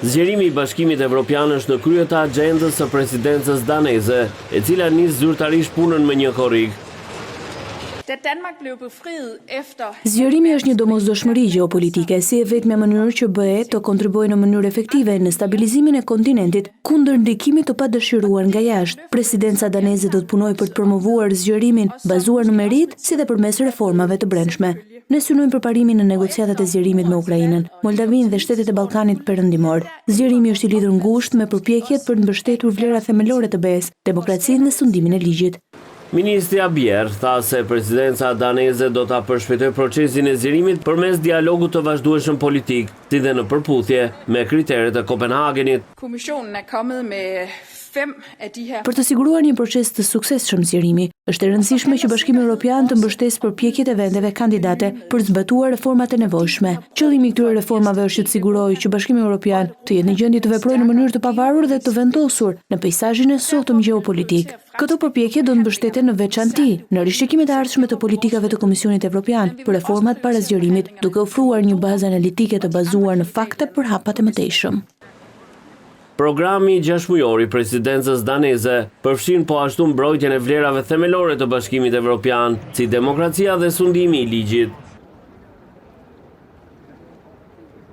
Zgjerimi i Bashkimit Evropian është në krye të agjendës së presidencës daneze, e cila nis zyrtarisht punën me një korrik. Zgjerimi është një domosdoshmëri gjeopolitike, si e vetmja mënyrë që BE të kontribuojë në mënyrë efektive në stabilizimin e kontinentit kundër ndikimit të padëshiruar nga jashtë. Presidenca daneze do të punojë për të promovuar zgjerimin bazuar në merit, si dhe përmes reformave të brendshme. Ne synojmë përparimin në negociatat e zgjerimit me Ukrainën, Moldavinë dhe shtetet e Ballkanit Perëndimor. Zgjerimi është i lidhur ngushtë me përpjekjet për të mbështetur vlerat themelore të BE-s, demokracinë dhe sundimin e ligjit. Ministri Abier tha se presidenca daneze do ta përshpejtojë procesin e zgjerimit përmes dialogut të vazhdueshëm politik, si dhe në përputhje me kriteret e Kopenhagenit. Për të siguruar një proces të suksesshëm zgjerimi, është e rëndësishme që Bashkimi Evropian të mbështesë përpjekjet e vendeve kandidate për të zbatuar reformat e nevojshme. Qëllimi i këtyre reformave është që të sigurojë që Bashkimi Evropian të jetë në gjendje të veprojë në mënyrë të pavarur dhe të vendosur në peizazhin e sotëm gjeopolitik. Këto përpjekje do të mbështeten në veçanti në rishikimet e ardhshme të politikave të Komisionit Evropian për reformat para zgjerimit, duke ofruar një bazë analitike të bazuar në fakte për hapat e mëtejshëm. Programi 6 mujor i presidencës daneze përfshin po ashtu mbrojtjen e vlerave themelore të Bashkimit Evropian, si demokracia dhe sundimi i ligjit.